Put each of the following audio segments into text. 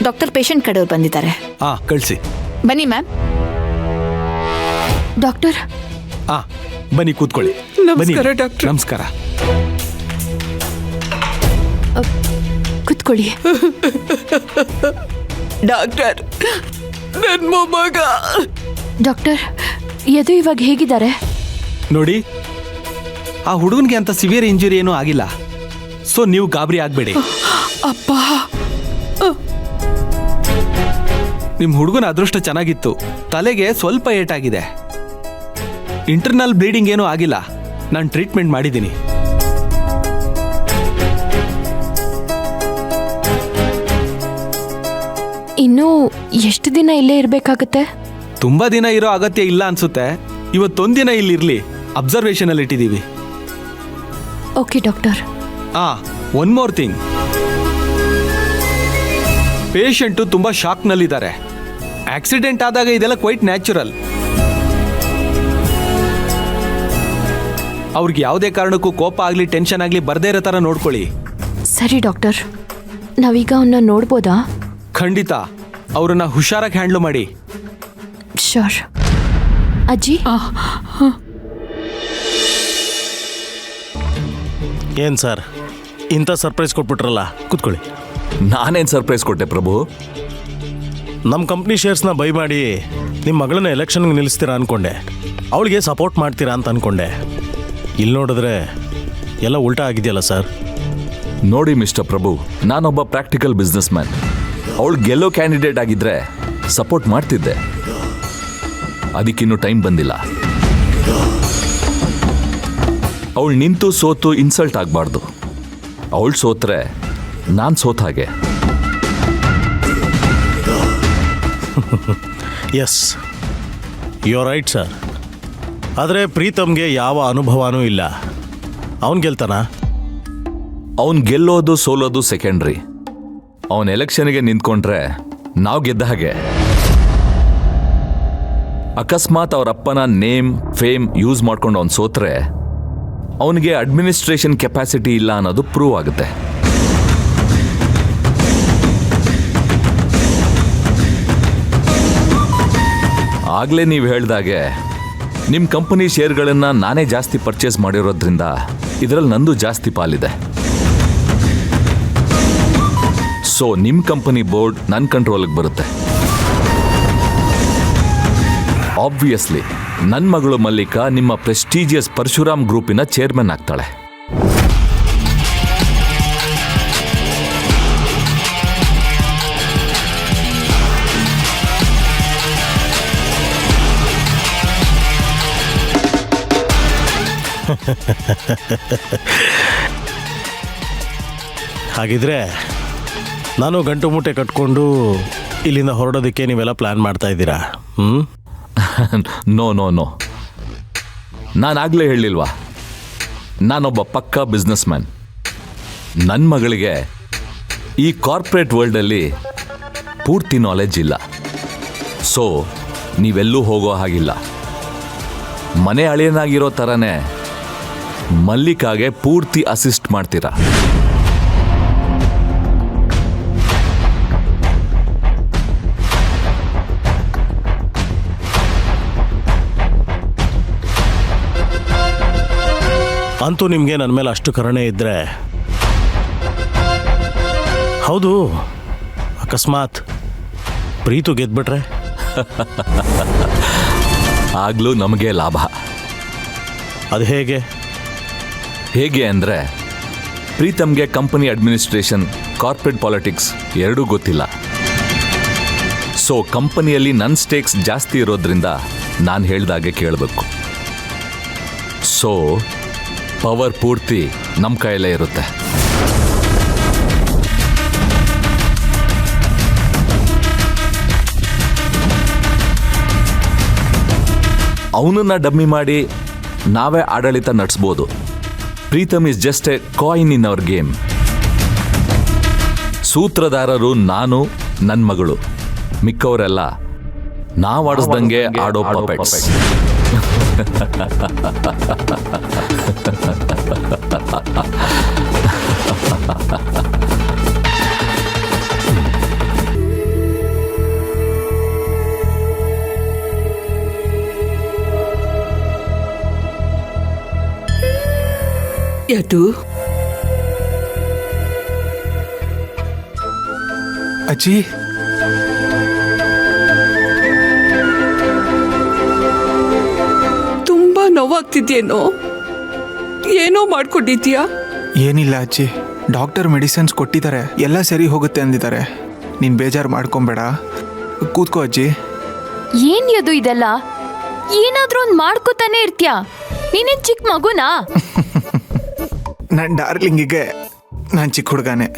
Doctor patient ಕಡೆಯವ್ರು ಬಂದಿದ್ದಾರೆ. ಕಳಿಸಿ. ಬನ್ನಿ ಮ್ಯಾಮ್. ಡಾಕ್ಟರ್ ಬನ್ನಿ ಕೂತ್ಕೊಳ್ಳಿ. ನಮಸ್ಕಾರ ಡಾಕ್ಟರ್. ನಮಸ್ಕಾರ. ಕೂತ್ಕೊಳ್ಳಿ. ಡಾಕ್ಟರ್, ನನ್ನ ಮೊಮ್ಮಗ. ಡಾಕ್ಟರ್, ಎದು ಇವಾಗ ಹೇಗಿದ್ದಾರೆ? ನೋಡಿ, ಆ ಹುಡುಗನಿಗೆ ಅಂತ ಸಿವಿಯರ್ ಇಂಜುರಿ ಏನೂ ಆಗಿಲ್ಲ. ಸೊ ನೀವು ಗಾಬರಿ ಆಗಬೇಡಿ. ಅಪ್ಪ, ನಿಮ್ಮ ಹುಡುಗನ ಅದೃಷ್ಟ ಚೆನ್ನಾಗಿತ್ತು. ತಲೆಗೆ ಸ್ವಲ್ಪ ಏಟಾಗಿದೆ. ಇಂಟರ್ನಲ್ ಬ್ಲೀಡಿಂಗ್ ಏನೂ ಆಗಿಲ್ಲ. ನಾನು ಟ್ರೀಟ್ಮೆಂಟ್ ಮಾಡಿದ್ದೀನಿ. ಇನ್ನೂ ಎಷ್ಟು ದಿನ ಇಲ್ಲೇ ಇರಬೇಕಾಗತ್ತೆ? ತುಂಬಾ ದಿನ ಇರೋ ಅಗತ್ಯ ಇಲ್ಲ ಅನ್ಸುತ್ತೆ. ಇವತ್ತೊಂದಿನ ಇಲ್ಲಿರ್ಲಿ, ಅಬ್ಸರ್ವೇಷನ್ ಅಲ್ಲಿ ಇಟ್ಟಿದ್ದೀವಿ. Okay doctor. One more thing, patient ತುಂಬಾ ಶಾಕ್ನಲ್ಲಿದ್ದಾರೆ. ಆಕ್ಸಿಡೆಂಟ್ ಆದಾಗ ಇದೆಲ್ಲ ಕ್ವೈಟ್ ನ್ಯಾಚುರಲ್. ಅವ್ರಿಗೆ ಯಾವುದೇ ಕಾರಣಕ್ಕೂ ಕೋಪ ಆಗಲಿ ಟೆನ್ಷನ್ ಆಗಲಿ ಬರ್ದೇ ಇರೋ ಥರ ನೋಡ್ಕೊಳ್ಳಿ. ಸರಿ ಡಾಕ್ಟರ್, ನಾವೀಗ ಅವನ್ನ ನೋಡ್ಬೋದಾ? ಖಂಡಿತ. ಅವ್ರನ್ನ ಹುಷಾರಾಗಿ ಹ್ಯಾಂಡ್ಲ್ ಮಾಡಿ. ಶೋರ್. ಅಜ್ಜಿ, ಏನು ಸರ್, ಇಂಥ ಸರ್ಪ್ರೈಸ್ ಕೊಟ್ಬಿಟ್ರಲ್ಲ, ಕೂತ್ಕೊಳ್ಳಿ. ನಾನೇನು ಸರ್ಪ್ರೈಸ್ ಕೊಟ್ಟೆ ಪ್ರಭು? ನಮ್ಮ ಕಂಪ್ನಿ ಶೇರ್ಸ್ನ ಬೈ ಮಾಡಿ ನಿಮ್ಮ ಮಗಳನ್ನ ಎಲೆಕ್ಷನ್ಗೆ ನಿಲ್ಲಿಸ್ತೀರಾ ಅಂದ್ಕೊಂಡೆ. ಅವಳಿಗೆ ಸಪೋರ್ಟ್ ಮಾಡ್ತೀರಾ ಅಂತ ಅಂದ್ಕೊಂಡೆ. ಇಲ್ಲಿ ನೋಡಿದ್ರೆ ಎಲ್ಲ ಉಲ್ಟಾ ಆಗಿದೆಯಲ್ಲ ಸರ್. ನೋಡಿ ಮಿಸ್ಟರ್ ಪ್ರಭು, ನಾನೊಬ್ಬ ಪ್ರಾಕ್ಟಿಕಲ್ ಬಿಸ್ನೆಸ್ ಮ್ಯಾನ್. ಅವಳು ಗೆಲ್ಲೋ ಕ್ಯಾಂಡಿಡೇಟ್ ಆಗಿದ್ರೆ ಸಪೋರ್ಟ್ ಮಾಡ್ತಿದ್ದೆ. ಅದಕ್ಕಿನ್ನೂ ಟೈಮ್ ಬಂದಿಲ್ಲ. ಅವಳು ನಿಂತು ಸೋತು ಇನ್ಸಲ್ಟ್ ಆಗಬಾರ್ದು. ಅವಳು ಸೋತ್ರೆ ನಾನು ಸೋತ ಹಾಗೆ. Yes, you are right sir. ಆದರೆ ಪ್ರೀತಮ್ಗೆ ಯಾವ ಅನುಭವನೂ ಇಲ್ಲ. ಅವನು ಗೆಲ್ತಾನ? ಅವನು ಗೆಲ್ಲೋದು ಸೋಲೋದು ಸೆಕೆಂಡ್ರಿ. ಅವನ ಎಲೆಕ್ಷನ್ಗೆ ನಿಂತ್ಕೊಂಡ್ರೆ ನಾವು ಗೆದ್ದ ಹಾಗೆ. ಅಕಸ್ಮಾತ್ ಅವ್ರ ಅಪ್ಪನ ನೇಮ್ ಫೇಮ್ ಯೂಸ್ ಮಾಡ್ಕೊಂಡು ಅವ್ನು ಸೋತ್ರೆ ಅವನಿಗೆ ಅಡ್ಮಿನಿಸ್ಟ್ರೇಷನ್ ಕೆಪಾಸಿಟಿ ಇಲ್ಲ ಅನ್ನೋದು ಪ್ರೂವ್ ಆಗುತ್ತೆ. ಆಗಲೇ ನೀವು ಹೇಳ್ದಾಗೆ ನಿಮ್ಮ ಕಂಪನಿ ಶೇರ್ಗಳನ್ನು ನಾನೇ ಜಾಸ್ತಿ ಪರ್ಚೇಸ್ ಮಾಡಿರೋದ್ರಿಂದ ಇದರಲ್ಲಿ ನಂದು ಜಾಸ್ತಿ ಪಾಲಿದೆ. ಸೊ ನಿಮ್ಮ ಕಂಪನಿ ಬೋರ್ಡ್ ನನ್ನ ಕಂಟ್ರೋಲಿಗೆ ಬರುತ್ತೆ. ಆಬ್ವಿಯಸ್ಲಿ ನನ್ನ ಮಗಳು ಮಲ್ಲಿಕಾ ನಿಮ್ಮ ಪ್ರೆಸ್ಟೀಜಿಯಸ್ ಪರಶುರಾಮ್ ಗ್ರೂಪಿನ ಚೇರ್ಮನ್ ಆಗ್ತಾಳೆ. ಹಾಗಿದ್ರೆ ನಾನು ಗಂಟು ಮೂಟೆ ಕಟ್ಕೊಂಡು ಇಲ್ಲಿಂದ ಹೊರಡೋದಕ್ಕೆ ನೀವೆಲ್ಲ ಪ್ಲ್ಯಾನ್ ಮಾಡ್ತಾ ಇದ್ದೀರಾ? ನೋ ನೋ ನೋ, ನಾನಾಗಲೇ ಹೇಳಿಲ್ವಾ, ನಾನೊಬ್ಬ ಪಕ್ಕಾ ಬಿಸ್ನೆಸ್ ಮ್ಯಾನ್. ನನ್ನ ಮಗಳಿಗೆ ಈ ಕಾರ್ಪೊರೇಟ್ ವರ್ಲ್ಡಲ್ಲಿ ಪೂರ್ತಿ ನಾಲೆಡ್ಜ್ ಇಲ್ಲ. ಸೊ ನೀವೆಲ್ಲೂ ಹೋಗೋ ಹಾಗಿಲ್ಲ. ಮನೆ ಅಳಿಯನಾಗಿರೋ ಥರನೇ ಮಲ್ಲಿಕಾಗೆ ಪೂರ್ತಿ ಅಸಿಸ್ಟ್ ಮಾಡ್ತೀರಾ. ಅಂತೂ ನಿಮಗೆ ನನ್ನ ಮೇಲೆ ಅಷ್ಟು ಕರುಣೆ ಇದ್ದರೆ, ಹೌದು, ಅಕಸ್ಮಾತ್ ಪ್ರೀತು ಗೆದ್ಬಿಟ್ರೆ ಆಗಲೂ ನಮಗೆ ಲಾಭ. ಅದು ಹೇಗೆ? ಹೇಗೆ ಅಂದರೆ, ಪ್ರೀತಮ್ಗೆ ಕಂಪನಿ ಅಡ್ಮಿನಿಸ್ಟ್ರೇಷನ್, ಕಾರ್ಪೊರೇಟ್ ಪಾಲಿಟಿಕ್ಸ್ ಎರಡೂ ಗೊತ್ತಿಲ್ಲ. ಸೊ ಕಂಪನಿಯಲ್ಲಿ ನನ್ನ ಸ್ಟೇಕ್ಸ್ ಜಾಸ್ತಿ ಇರೋದ್ರಿಂದ ನಾನು ಹೇಳ್ದಾಗೆ ಕೇಳಬೇಕು. ಸೊ ಪವರ್ ಪೂರ್ತಿ ನಮ್ಮ ಕೈಯಲ್ಲೇ ಇರುತ್ತೆ. ಅವನನ್ನ ಡಮ್ಮಿ ಮಾಡಿ ನಾವೇ ಆಡಳಿತ ನಡೆಸ್ಬೋದು. Pritam is just a coin in our game. ಸೂತ್ರಧಾರರು ನಾನು, ನನ್ನ ಮಗಳು. ಮಿಕ್ಕವರೆಲ್ಲ ನಾವು ಆಡಿಸ್ದಂಗೆ ಆಡೋ ಪಪೆಟ್ಸ್. ಯದು ಅಜ್ಜಿ ತುಂಬಾ ನೋವಾಗ್ತಿದ್ಯೇನೋ? ಏನೋ ಮಾಡ್ಕೊಂಡಿದ್ಯಾ? ಏನಿಲ್ಲ ಅಜ್ಜಿ, ಡಾಕ್ಟರ್ ಮೆಡಿಸಿನ್ಸ್ ಕೊಟ್ಟಿದ್ದಾರೆ, ಎಲ್ಲ ಸರಿ ಹೋಗುತ್ತೆ ಅಂದಿದ್ದಾರೆ. ನೀನು ಬೇಜಾರು ಮಾಡ್ಕೊಂಬೇಡ, ಕೂತ್ಕೋ ಅಜ್ಜಿ. ಏನ್ ಯದು ಇದೆಲ್ಲ? ಏನಾದ್ರೂ ಒಂದ್ ಮಾಡ್ಕೋತಾನೆ ಇರ್ತ್ಯಾ? ನೀನೇನ್ ಚಿಕ್ಕ ಮಗುನಾ? ನನ್ನ ಡಾರ್ಲಿಂಗಿಗೆ ನಾನು ಚಿಕ್ಕ ಹುಡುಗನೇ.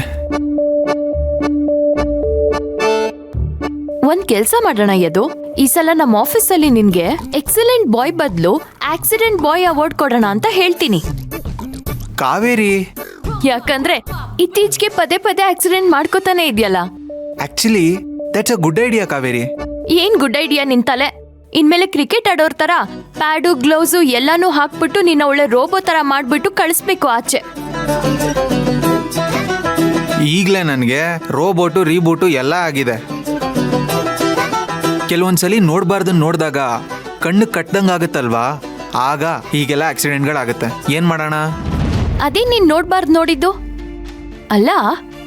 ಒಂದ್ ಕೆಲ್ಸ ಮಾಡೋಣ ಯದು, ಈ ಸಲ ನಮ್ಮ ಆಫೀಸಲ್ಲಿ ನಿನ್ಗೆ ಎಕ್ಸಲೆಂಟ್ ಬಾಯ್ ಬದಲು ಆಕ್ಸಿಡೆಂಟ್ ಬಾಯ್ ಅವಾರ್ಡ್ ಕೊಡೋಣ ಅಂತ ಹೇಳ್ತೀನಿ. ಕಾವೇರಿ, ಯಾಕಂದ್ರೆ ಇತ್ತೀಚೆಗೆ ಪದೇ ಪದೇ ಆಕ್ಸಿಡೆಂಟ್ ಮಾಡ್ಕೋತಾನೆ ಇದೆಯಲ್ಲ. Actually that's a good idea Kaveri. ಏನ್ ಗುಡ್ ಐಡಿಯಾ ನಿನ್ ತಲೆ? ಇನ್ಮೇಲೆ ಕ್ರಿಕೆಟ್ ಆಡೋರ್ ತರ ಪ್ಯಾಡು ಗ್ಲೌಸು ಎಲ್ಲಾನು ಹಾಕ್ಬಿಟ್ಟು ನಿನ್ನ ಒಳ್ಳೆ ರೋಬೋ ತರ ಮಾಡ್ಬಿಟ್ಟು ಕಳಿಸ್ಬೇಕು ಆಚೆ. ಈಗಲೇ ನನಗೆ ರೋಬೋಟು ರೀಬೋಟು ಎಲ್ಲ ಆಗಿದೆ. ಕೆಲವೊಂದ್ಸಲಿ ನೋಡ್ಬಾರ್ದನ್ನ ನೋಡಿದಾಗ ಕಣ್ಣು ಕಟ್ಟದಂಗೆ ಆಗುತ್ತಲ್ವಾ, ಆಗ ಹೀಗೆಲ್ಲ ಆಕ್ಸಿಡೆಂಟ್ಗಳಾಗುತ್ತೆ. ಏನು ಮಾಡೋಣ? ಅದೇ ನೀನ್ ನೋಡ್ಬಾರ್ದು ನೋಡಿದ್ದು ಅಲ್ಲ.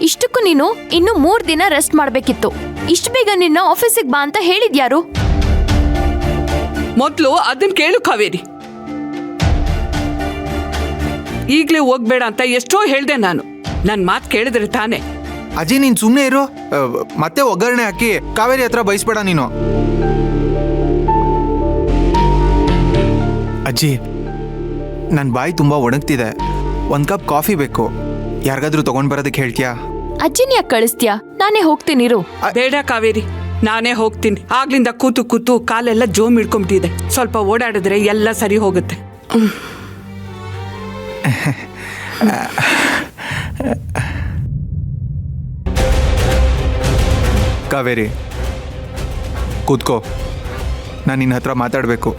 ಇಷ್ಟಕ್ಕೂ ನೀನು ಇನ್ನು 3 ದಿನ ರೆಸ್ಟ್ ಮಾಡ್ಬೇಕಿತ್ತು. ಇಷ್ಟು ಬೇಗ ನಿನ್ನ ಆಫೀಸಿಗೆ ಬಾ ಅಂತ ಹೇಳಿದ್ಯಾರು? ಮೊದ್ಲು ಅದನ್ನ ಕೇಳು ಕಾವೇರಿ. ಈಗ್ಲೇ ಹೋಗ್ಬೇಡ ಅಂತ ಎಷ್ಟೋ ಹೇಳ್ದೆ ನಾನು. ನನ್ ಮಾತು ಕೇಳಿದ್ರೆ ತಾನೆ. ಅಜ್ಜಿ ನೀನು ಸುಮ್ಮನೆ ಇರು, ಮತ್ತೆ ಒಗ್ಗರಣೆ ಹಾಕಿ ಕಾವೇರಿ ಹತ್ರ ಬಯಸ್ಬೇಡ ನೀನು. ಅಜ್ಜಿ, ನನ್ನ ಬಾಯಿ ತುಂಬ ಒಣಗ್ತಿದೆ, ಒಂದು ಕಪ್ ಕಾಫಿ ಬೇಕು. ಯಾರಿಗಾದ್ರೂ ತಗೊಂಡ್ ಬರೋದಕ್ಕೆ ಹೇಳ್ತೀಯಾ? ಅಜ್ಜಿನ ಯಾಕೆ ಕಳಿಸ್ತೀಯಾ? ನಾನೇ ಹೋಗ್ತೀನಿರು. ಬೇಡ ಕಾವೇರಿ, ನಾನೇ ಹೋಗ್ತೀನಿ. ಆಗ್ಲಿಂದ ಕೂತು ಕೂತು ಕಾಲೆಲ್ಲ ಜೋಮ್ ಹಿಡ್ಕೊಂಬಿಟ್ಟಿದೆ. ಸ್ವಲ್ಪ ಓಡಾಡಿದ್ರೆ ಎಲ್ಲ ಸರಿ ಹೋಗುತ್ತೆ. ಕಾವೇರಿ ಕೂತ್ಕೋ, ನಾನು ನಿನ್ನ ಹತ್ರ ಮಾತಾಡಬೇಕು.